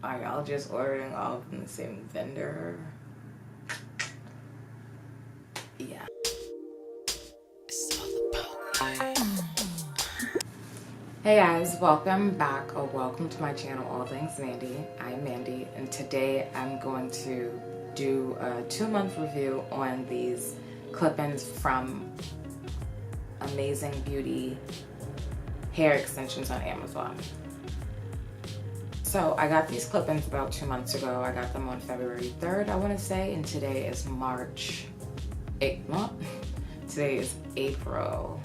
Are y'all just ordering all from the same vendor? Yeah. Hey guys, welcome back or welcome to my channel, All Things Mandy. I'm Mandy, and today I'm going to do a 2-month review on these clip-ins from Amazing Beauty hair extensions on Amazon. So I got these clip-ins about 2 months ago. I got them on February 3rd, I want to say, and today is March 8th. No, today is April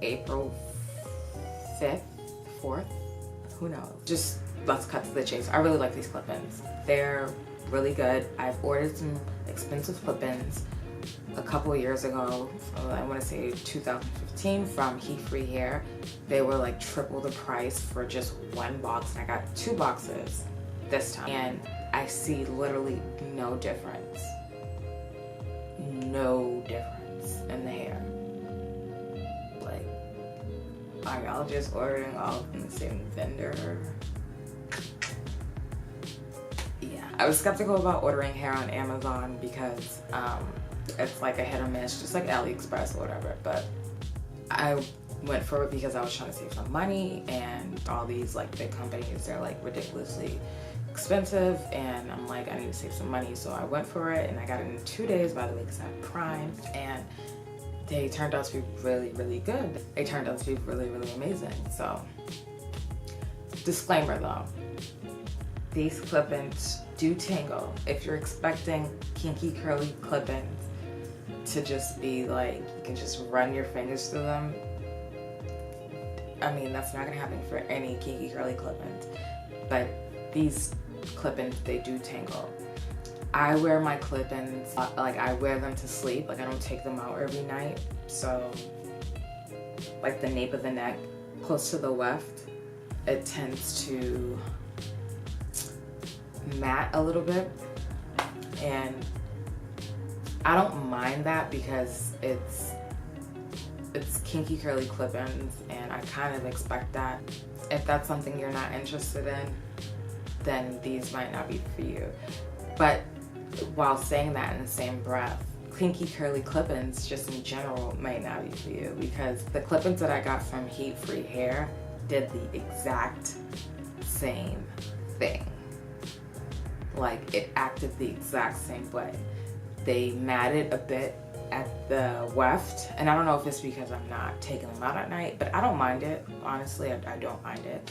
5th, 4th, who knows? Just let's cut to the chase. I really like these clip-ins. They're really good. I've ordered some expensive clip-ins a couple years ago, I want to say 2015, from Heat Free Hair. They were like triple the price for just one box, and I got 2 boxes this time, and I see literally no difference. No difference in the hair. Like, are y'all just ordering all from the same vendor? Yeah, I was skeptical about ordering hair on Amazon because it's like a hit or miss, just like AliExpress or whatever, but I went for it because I was trying to save some money, and all these like big companies, they're like ridiculously expensive, and I'm like, I need to save some money, so I went for it, and I got it in 2 days, by the way, because I had Prime, and they turned out to be really, really good. They turned out to be really, really amazing. So, disclaimer though, these clip-ins do tingle. If you're expecting kinky curly clip-ins to just be like, you can just run your fingers through them, I mean, that's not gonna happen for any kinky curly clip-ins. But these clip-ins, they do tingle. I wear my clip-ins, like I wear them to sleep, like I don't take them out every night. So, like the nape of the neck, close to the weft, it tends to matte a little bit, and I don't mind that because it's kinky curly clip-ins, and I kind of expect that. If that's something you're not interested in, then these might not be for you. But while saying that in the same breath, kinky curly clip-ins just in general might not be for you, because the clip-ins that I got from Heat Free Hair did the exact same thing. Like, it acted the exact same way. They matted a bit at the weft, and I don't know if it's because I'm not taking them out at night, but I don't mind it. Honestly, I don't mind it.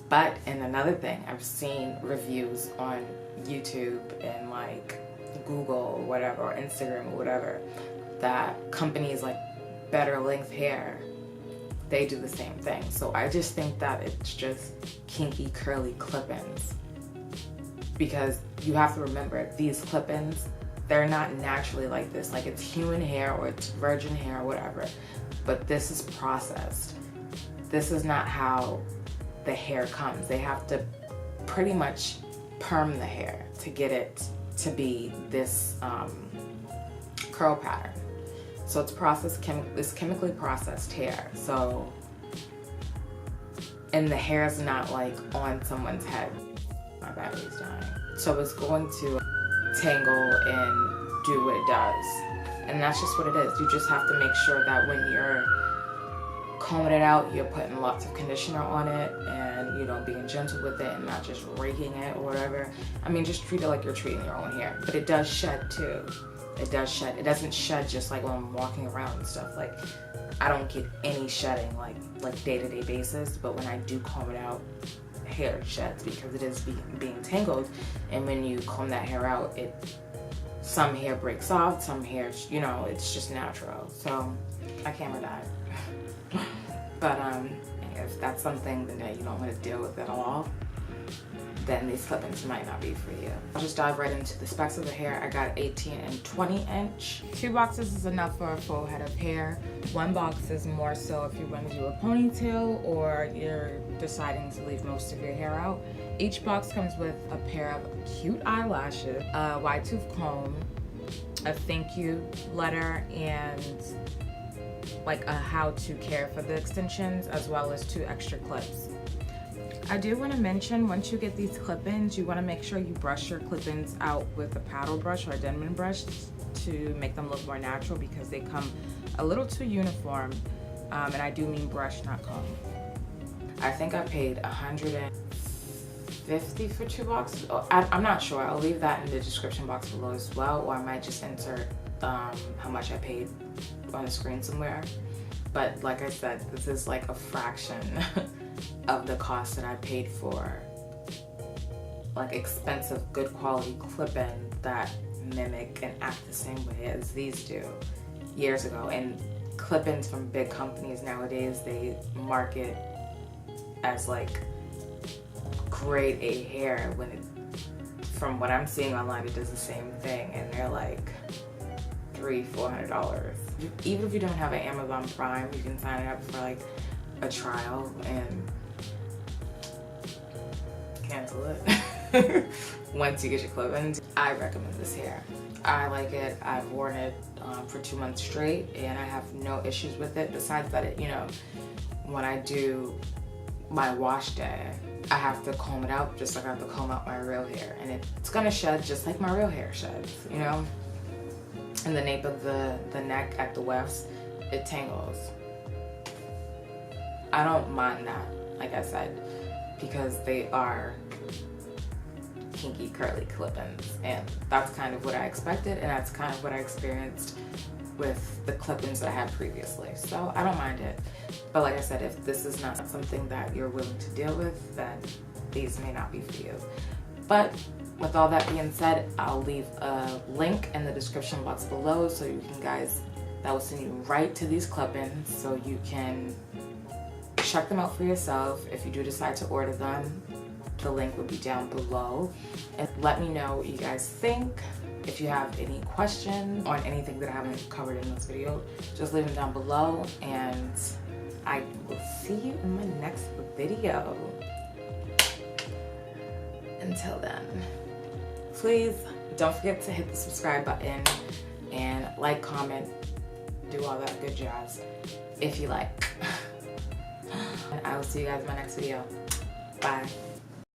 But, and another thing, I've seen reviews on YouTube and like Google or whatever, or Instagram or whatever, that companies like Better Length Hair, they do the same thing. So I just think that it's just kinky curly clip-ins. Because you have to remember, these clip-ins, they're not naturally like this. Like, it's human hair or it's virgin hair or whatever, but this is processed. This is not how the hair comes. They have to pretty much perm the hair to get it to be this curl pattern. So it's processed, it's chemically processed hair. So, and the hair is not like on someone's head. My battery's dying. So it's going to tangle and do what it does. And that's just what it is. You just have to make sure that when you're combing it out, you're putting lots of conditioner on it, and you know, being gentle with it and not just raking it or whatever. I mean, just treat it like you're treating your own hair. But it does shed too. It does shed. It doesn't shed just like when I'm walking around and stuff. Like, I don't get any shedding like day-to-day basis, but when I do comb it out, hair sheds because it is being tangled. And when you comb that hair out, some hair breaks off, some hair, you know, it's just natural. So my camera died. But if that's something that you don't want to deal with at all, then these clip-ins might not be for you. I'll just dive right into the specs of the hair. I got 18 and 20 inch. 2 boxes is enough for a full head of hair. 1 box is more so if you want to do a ponytail or you're deciding to leave most of your hair out. Each box comes with a pair of cute eyelashes, a wide tooth comb, a thank you letter, and like a how to care for the extensions, as well as 2 extra clips. I do want to mention, once you get these clip-ins, you want to make sure you brush your clip-ins out with a paddle brush or a Denman brush to make them look more natural, because they come a little too uniform, and I do mean brush, not comb. I think I paid $150 for 2 boxes. Oh, I'm not sure. I'll leave that in the description box below as well, or I might just insert how much I paid on the screen somewhere. But like I said, this is like a fraction of the cost that I paid for like expensive, good quality clip-in that mimic and act the same way as these do years ago. And clip-ins from big companies nowadays, they market as like grade A hair, when it, from what I'm seeing online, it does the same thing, and they're like $300-400. Even if you don't have an Amazon Prime, you can sign up for like a trial and cancel it once you get your clip-ins. I recommend this hair. I like it. I've worn it for 2 months straight, and I have no issues with it, besides that it, you know, when I do my wash day, I have to comb it out just like I have to comb out my real hair, and it's gonna shed just like my real hair sheds, you know? In the nape of the neck at the wefts, it tangles. I don't mind that, like I said, because they are kinky curly clip-ins, and that's kind of what I expected, and that's kind of what I experienced with the clip-ins that I had previously. So I don't mind it. But like I said, if this is not something that you're willing to deal with, then these may not be for you. But with all that being said, I'll leave a link in the description box below, so you can guys, that will send you right to these clip-ins, so you can check them out for yourself. If you do decide to order them, the link will be down below. And let me know what you guys think. If you have any questions on anything that I haven't covered in this video, just leave them down below, and I will see you in my next video. Until then, please don't forget to hit the subscribe button and like, comment, do all that good jazz if you like. And I will see you guys in my next video. Bye.